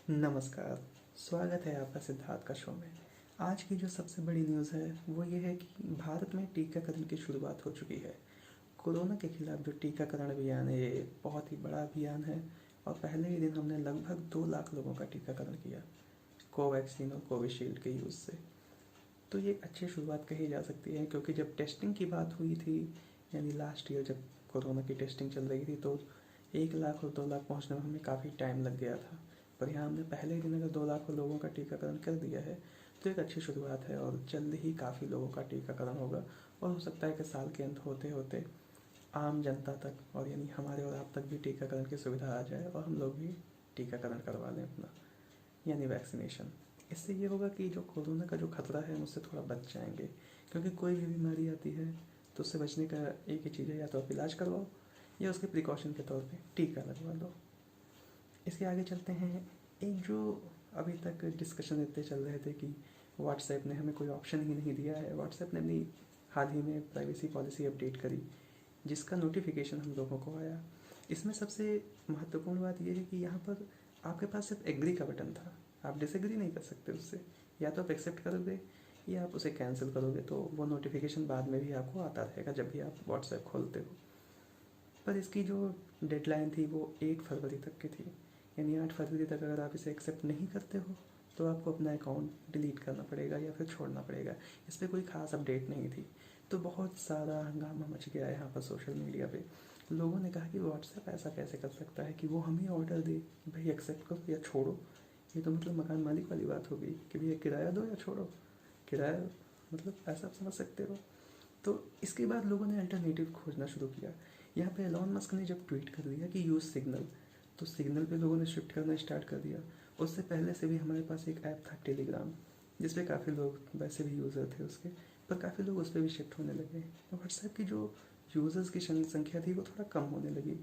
नमस्कार। स्वागत है आपका सिद्धार्थ का शो में। आज की जो सबसे बड़ी न्यूज़ है वो ये है कि भारत में टीकाकरण की शुरुआत हो चुकी है। कोरोना के खिलाफ जो टीकाकरण अभियान है ये बहुत ही बड़ा अभियान है और पहले ही दिन हमने लगभग 2 लाख लोगों का टीकाकरण किया कोवैक्सीन और कोविशील्ड के यूज़ से। तो ये अच्छी शुरुआत कही जा सकती है, क्योंकि जब टेस्टिंग की बात हुई थी, यानी लास्ट ईयर जब कोरोना की टेस्टिंग चल रही थी, तो 1 लाख और 2 लाख पहुँचने में हमें काफ़ी टाइम लग गया था। पर यहाँ हमने पहले ही दिन अगर 2 लाख लोगों का टीकाकरण कर दिया है तो एक अच्छी शुरुआत है और जल्द ही काफ़ी लोगों का टीकाकरण होगा। और हो सकता है कि साल के अंत होते होते आम जनता तक और यानी हमारे और आप तक भी टीकाकरण की सुविधा आ जाए और हम लोग भी टीकाकरण करवा लें अपना, यानी वैक्सीनेशन। इससे ये होगा कि जो कोरोना का जो खतरा है उससे थोड़ा बच जाएंगे, क्योंकि कोई भी बीमारी आती है तो उससे बचने का एक ही चीज़ है, या तो आप इलाज करवाओ या उसके प्रिकॉशन के तौर पे टीका लगवा लो। इसके आगे चलते हैं। एक जो अभी तक डिस्कशन इतने चल रहे थे कि व्हाट्सएप ने हमें कोई ऑप्शन ही नहीं दिया है। व्हाट्सएप ने अपनी हाल ही में प्राइवेसी पॉलिसी अपडेट करी, जिसका नोटिफिकेशन हम लोगों को आया। इसमें सबसे महत्वपूर्ण बात यह है कि यहाँ पर आपके पास सिर्फ एग्री का बटन था, आप डिसएग्री नहीं कर सकते उससे। या तो आप एक्सेप्ट करोगे या आप उसे कैंसिल करोगे, तो वो नोटिफिकेशन बाद में भी आपको आता रहेगा जब भी आप व्हाट्सएप खोलते हो। पर इसकी जो डेडलाइन थी वो 8 फरवरी तक की थी, यानी 8 फरवरी तक अगर आप इसे एक्सेप्ट नहीं करते हो तो आपको अपना अकाउंट डिलीट करना पड़ेगा या फिर छोड़ना पड़ेगा। इस पर कोई ख़ास अपडेट नहीं थी। तो बहुत सारा हंगामा मच गया है यहाँ पर सोशल मीडिया पे। लोगों ने कहा कि व्हाट्सएप ऐसा कैसे कर सकता है कि वो हमें ऑर्डर दे कि भाई एक्सेप्ट करो या छोड़ो। ये तो मतलब मकान मालिक वाली बात हो गई कि भैया किराया दो या छोड़ो। किराया मतलब ऐसा आप समझ सकते हो। तो इसके बाद लोगों ने अल्टरनेटिव खोजना शुरू किया। यहाँ पे एलॉन मस्क ने जब ट्वीट कर दिया कि यूज़ सिग्नल, तो सिग्नल पे लोगों ने शिफ्ट करना स्टार्ट कर दिया। उससे पहले से भी हमारे पास एक ऐप था टेलीग्राम, जिसपे काफ़ी लोग वैसे भी यूज़र थे उसके, पर काफ़ी लोग उस पर भी शिफ्ट होने लगे। व्हाट्सएप की जो यूज़र्स की संख्या थी वो थोड़ा कम होने लगी,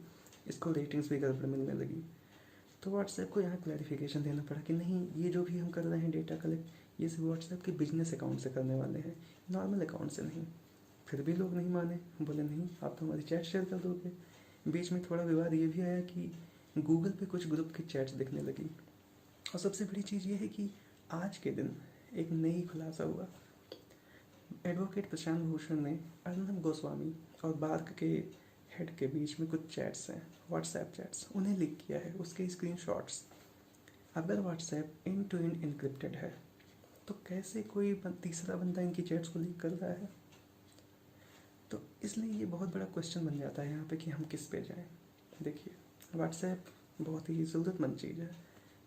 इसको रेटिंग्स भी गड़बड़ मिलने लगी। तो व्हाट्सएप को यहाँ क्लैरिफिकेशन देना पड़ा कि नहीं, ये जो भी हम कर रहे हैं डेटा कलेक्ट, ये सिर्फ व्हाट्सएप के बिजनेस अकाउंट से करने वाले हैं, नॉर्मल अकाउंट से नहीं। फिर भी लोग नहीं माने, बोले नहीं आप तो हमारी चैट शेयर कर दोगे। बीच में थोड़ा विवाद ये भी आया कि गूगल पे कुछ ग्रुप की चैट्स दिखने लगी। और सबसे बड़ी चीज़ ये है कि आज के दिन एक नई खुलासा हुआ। एडवोकेट प्रशांत भूषण ने अर्नब गोस्वामी और बार्क के हेड के बीच में कुछ चैट्स हैं, व्हाट्सएप चैट्स, उन्हें लीक किया है, उसके स्क्रीनशॉट्स। अगर WhatsApp end to end encrypted है तो कैसे कोई तीसरा बंदा इनकी चैट्स को लीक कर रहा है? तो इसलिए ये बहुत बड़ा क्वेश्चन बन जाता है यहाँ पे कि हम किस पे जाएं। देखिए, व्हाट्सएप बहुत ही ज़रूरतमंद चीज़ है।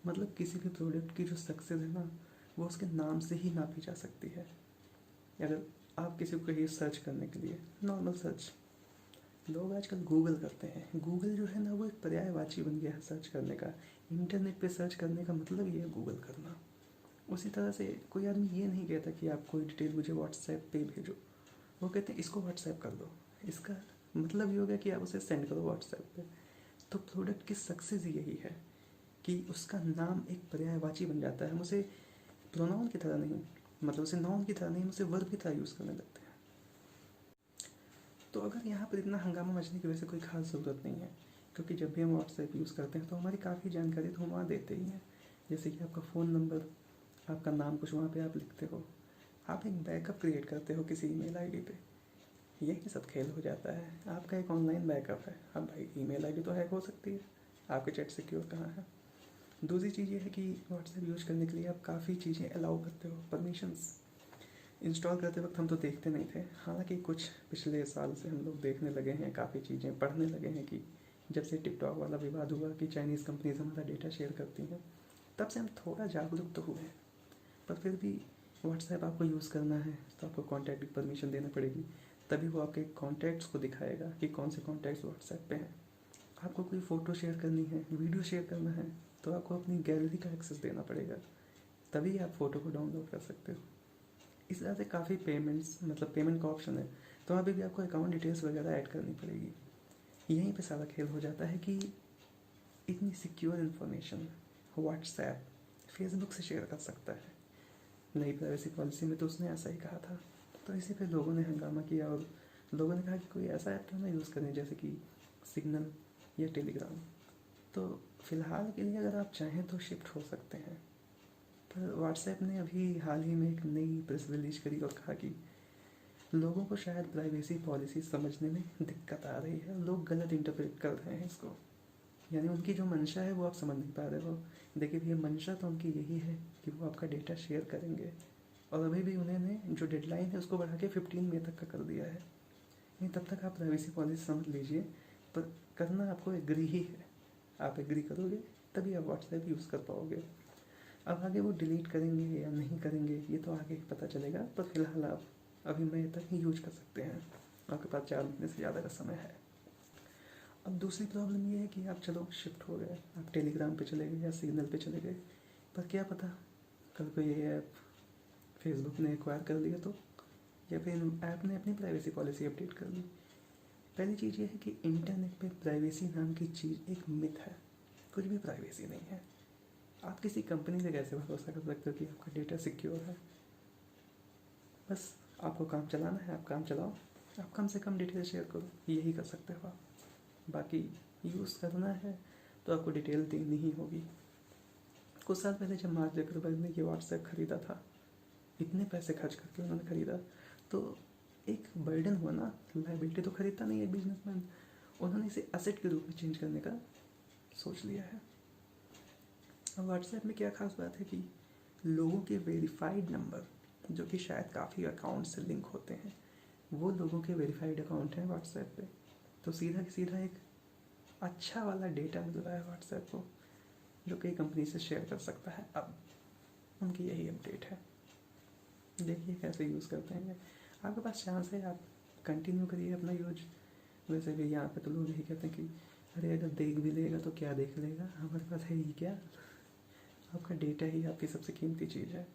मतलब किसी भी प्रोडक्ट की जो सक्सेस है ना, वो उसके नाम से ही नापी जा सकती है। अगर आप किसी को कहिए सर्च करने के लिए, नॉर्मल सर्च, लोग आजकल गूगल करते हैं। गूगल जो है ना वो एक पर्यायवाची बन गया है सर्च करने का। इंटरनेट पे सर्च करने का मतलब ये है गूगल करना। उसी तरह से कोई आदमी ये नहीं कहता कि आप कोई डिटेल मुझे व्हाट्सएप पे भेजो, वो कहते हैं इसको व्हाट्सएप कर दो। इसका मतलब ये हो गया कि आप उसे सेंड करो व्हाट्सएप पे। तो प्रोडक्ट की सक्सेस यही है कि उसका नाम एक पर्यायवाची बन जाता है। हम उसे प्रोनाउन की तरह नहीं, मतलब उसे नाउन की तरह नहीं, हम उसे वर्ब की तरह यूज़ करने लगते हैं। तो अगर यहाँ पर इतना हंगामा मचने की वजह से कोई खास ज़रूरत नहीं है, क्योंकि जब भी हम व्हाट्सएप यूज़ करते हैं तो हमारी काफ़ी जानकारी तो हम वहाँ देते ही हैं। जैसे कि आपका फ़ोन नंबर, आपका नाम, कुछ वहाँ पे आप लिखते हो, आप एक बैकअप क्रिएट करते हो किसी ईमेल आईडी पे। यही सब खेल हो जाता है। आपका एक ऑनलाइन बैकअप है। अब भाई ईमेल आईडी तो हैक हो सकती है, आपके चैट सिक्योर कहाँ है? दूसरी चीज़ ये है कि व्हाट्सएप यूज़ करने के लिए आप काफ़ी चीज़ें अलाउ करते हो, परमिशंस। इंस्टॉल करते वक्त हम तो देखते नहीं थे, हालांकि कुछ पिछले साल से हम लोग देखने लगे हैं, काफ़ी चीज़ें पढ़ने लगे हैं कि जब से टिकटॉक वाला विवाद हुआ कि चाइनीज़ कंपनीज हमारा डेटा शेयर करती हैं, तब से हम थोड़ा जागरूक तो हुए हैं। पर फिर भी व्हाट्सएप आपको यूज़ करना है तो आपको कॉन्टैक्ट की परमिशन देना पड़ेगी, तभी वो आपके कॉन्टैक्ट्स को दिखाएगा कि कौन से कॉन्टैक्ट्स व्हाट्सएप पे हैं। आपको कोई फ़ोटो शेयर करनी है, वीडियो शेयर करना है, तो आपको अपनी गैलरी का एक्सेस देना पड़ेगा, तभी आप फ़ोटो को डाउनलोड कर सकते हो। इस तरह से काफ़ी पेमेंट्स, मतलब पेमेंट का ऑप्शन है, तो वहाँ पे भी आपको अकाउंट डिटेल्स वगैरह ऐड करनी पड़ेगी। यहीं पे सारा खेल हो जाता है कि इतनी सिक्योर इन्फॉर्मेशन व्हाट्सएप फेसबुक से शेयर कर सकता है। नई प्राइवेसी पॉलिसी में तो उसने ऐसा ही कहा था। तो इसी पे लोगों ने हंगामा किया और लोगों ने कहा कि कोई ऐसा ऐप क्यों ना यूज़ करें जैसे कि सिग्नल या टेलीग्राम। तो फ़िलहाल के लिए अगर आप चाहें तो शिफ्ट हो सकते हैं, पर व्हाट्सएप ने अभी हाल ही में एक नई प्रेस रिलीज करी और कहा कि लोगों को शायद प्राइवेसी पॉलिसी समझने में दिक्कत आ रही है, लोग गलत इंटरप्रेट कर रहे हैं इसको, यानी उनकी जो मंशा है वो आप समझ नहीं पा रहे हो। देखिए भैया, मंशा तो उनकी यही है कि वो आपका डेटा शेयर करेंगे, और अभी भी उन्होंने जो डेडलाइन है उसको बढ़ा के 15 मई तक का कर दिया है। नहीं, तब तक आप प्राइवेसी पॉलिसी समझ लीजिए, पर करना आपको एग्री ही है। आप एग्री करोगे तभी आप व्हाट्सएप यूज़ कर पाओगे। अब आगे वो डिलीट करेंगे या नहीं करेंगे ये तो आगे पता चलेगा, पर फिलहाल आप अभी मई तक ही यूज कर सकते हैं, आपके पास 4 महीने से ज़्यादा का समय है। अब दूसरी प्रॉब्लम ये है कि आप चलो शिफ्ट हो गए, आप टेलीग्राम पे चले गए या सिग्नल पे चले गए, पर क्या पता कल को ये ऐप फेसबुक ने एक्वायर कर लिया तो, या फिर ऐप ने अपनी प्राइवेसी पॉलिसी अपडेट कर ली। पहली चीज़ ये है कि इंटरनेट पे प्राइवेसी नाम की चीज़ एक मिथ है, कुछ भी प्राइवेसी नहीं है। आप किसी कंपनी से कैसे भरोसा कर सकते हो कि आपका डेटा सिक्योर है? बस आपको काम चलाना है, आप काम चलाओ, आप कम से कम डिटेल शेयर करो, यही कर सकते हो आप। बाकी यूज़ करना है तो आपको डिटेल देनी ही होगी। कुछ साल पहले जब मार्क जकरबर्ग ने ये व्हाट्सएप ख़रीदा था, इतने पैसे खर्च करके उन्होंने ख़रीदा, तो एक बर्डन हुआ ना, लाइबिलिटी तो खरीदता नहीं है बिजनेसमैन, उन्होंने इसे असेट के रूप में चेंज करने का सोच लिया है। अब व्हाट्सएप में क्या खास बात है कि लोगों के वेरीफाइड नंबर, जो कि शायद काफ़ी अकाउंट से लिंक होते हैं, वो लोगों के वेरीफाइड अकाउंट हैं व्हाट्सएप पे, तो सीधा सीधा एक अच्छा वाला डेटा मिल रहा है व्हाट्सएप को, जो कई कंपनी से शेयर कर सकता है। अब उनकी यही अपडेट है, देखिए कैसे यूज़ करते हैं। आपके पास चांस है, आप कंटिन्यू करिए अपना यूज। वैसे भी यहाँ पे तो लोग यही कहते हैं कि अरे अगर देख भी लेगा तो क्या देख लेगा, हमारे पास है ही क्या। आपका डेटा ही आपकी सबसे कीमती चीज़ है,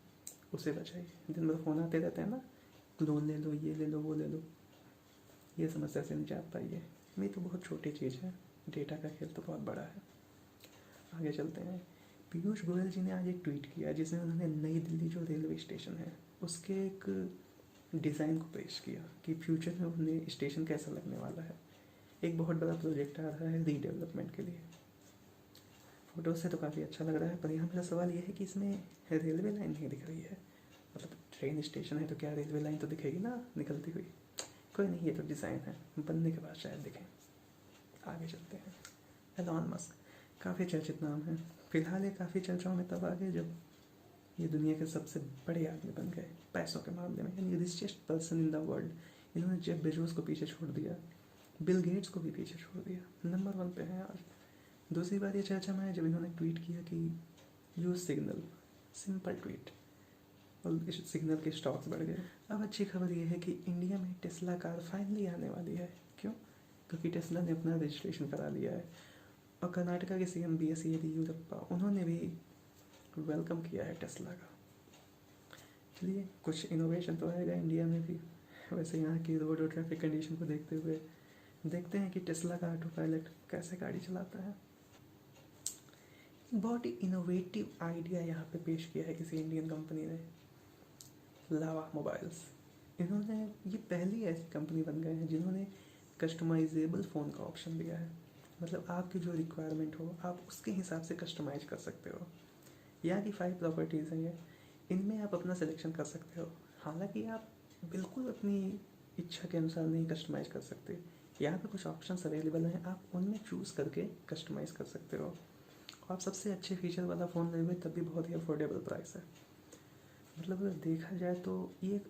उसे बचाइए। दिन भर फ़ोन आते रहते हैं ना, लोन ले लो, ये ले लो, वो ले लो, ये समस्या से निजात पाइए। ये तो बहुत छोटी चीज़ है, डेटा का खेल तो बहुत बड़ा है। आगे चलते हैं। पीयूष गोयल जी ने आज एक ट्वीट किया जिसमें उन्होंने नई दिल्ली जो रेलवे स्टेशन है उसके एक डिज़ाइन को पेश किया कि फ्यूचर में उन्हें स्टेशन कैसा लगने वाला है। एक बहुत बड़ा प्रोजेक्ट आ रहा है रीडेवलपमेंट के लिए। फ़ोटो से तो काफ़ी अच्छा लग रहा है, पर यहाँ मेरा सवाल ये है कि इसमें रेलवे लाइन नहीं दिख रही है। मतलब ट्रेन स्टेशन है तो क्या रेलवे लाइन तो दिखेगी ना निकलती हुई। कोई नहीं, ये तो डिज़ाइन है, बनने के बाद शायद दिखें। आगे चलते हैं। एलॉन मस्क काफ़ी चर्चित नाम है। फिलहाल ये काफ़ी चर्चाओं में तब आ गए जब ये दुनिया के सबसे बड़े आदमी बन गए पैसों के मामले में, यानी richest person in the world. इन्होंने जेफ बेजोस को पीछे छोड़ दिया, बिल गेट्स को भी पीछे छोड़ दिया, नंबर 1 पे हैं आज। दूसरी बात ये चर्चा में है जब इन्होंने ट्वीट किया कि यूज सिग्नल, सिंपल ट्वीट, और इस सिग्नल के स्टॉक्स बढ़ गए। अब अच्छी खबर ये है कि इंडिया में टेस्ला कार फाइनली आने वाली है। क्यों? क्योंकि टेस्ला ने अपना रजिस्ट्रेशन करा लिया है, और कर्नाटका के सीएम BS येदियुरप्पा उन्होंने भी वेलकम किया है टेस्ला का। चलिए, कुछ इनोवेशन तो आएगा इंडिया में भी। वैसे यहाँ की रोड और ट्रैफिक कंडीशन को देखते हुए देखते हैं कि टेस्ला का ऑटो पायलट कैसे गाड़ी चलाता है। बहुत ही इनोवेटिव आइडिया यहाँ पे पेश किया है किसी इंडियन कंपनी ने, लावा मोबाइल्स। इन्होंने, ये पहली ऐसी कंपनी बन गए हैं जिन्होंने कस्टमाइजेबल फ़ोन का ऑप्शन दिया है। मतलब आपकी जो रिक्वायरमेंट हो आप उसके हिसाब से कस्टमाइज कर सकते हो। यहाँ की 5 प्रॉपर्टीज़ हैं ये, इनमें आप अपना सिलेक्शन कर सकते हो। हालांकि आप बिल्कुल अपनी इच्छा के अनुसार नहीं कस्टमाइज़ कर सकते। यहाँ पे कुछ ऑप्शंस अवेलेबल हैं, आप उनमें चूज़ करके कस्टमाइज़ कर सकते हो। आप सबसे अच्छे फीचर वाला फ़ोन लेंगे तब भी बहुत ही अफोर्डेबल प्राइस है। मतलब अगर देखा जाए तो ये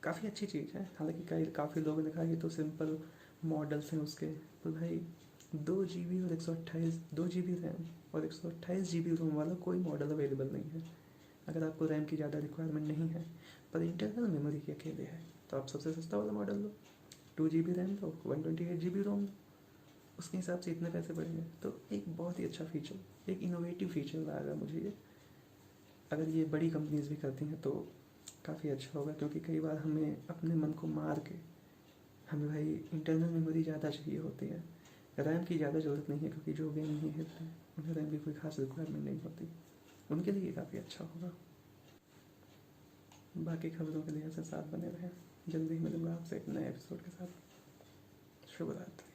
काफ़ी अच्छी चीज़ है। हालांकि काफ़ी लोगों ने कहा ये तो सिंपल मॉडल्स हैं उसके, तो भाई 2 GB और 128 2 GB रैम और 128 GB रोम वाला कोई मॉडल अवेलेबल नहीं है। अगर आपको रैम की ज़्यादा रिक्वायरमेंट नहीं है पर इंटरनल मेमोरी के अकेले है तो आप सबसे सस्ता वाला मॉडल लो, 2 GB रैम लो, 128 GB रोम लो, उसके हिसाब से इतने पैसे बढ़ेंगे। तो एक बहुत ही अच्छा फीचर, एक इनोवेटिव फीचर लगा मुझे ये। अगर ये बड़ी कंपनीज भी करती हैं तो काफ़ी अच्छा होगा, क्योंकि कई बार हमें अपने मन को मार के हमें भाई इंटरनल मेमोरी ज़्यादा चाहिए होती है, रैम की ज़्यादा ज़रूरत नहीं है, क्योंकि जो गेम नहीं खेलते उन्हें रैम की कोई खास रिक्वायरमेंट नहीं होती, उनके लिए काफ़ी अच्छा होगा। बाकी खबरों के लिए ऐसे साथ बने रहें, जल्दी ही मिलूंगा आपसे एक नए एपिसोड के साथ। शुभ रात्रि।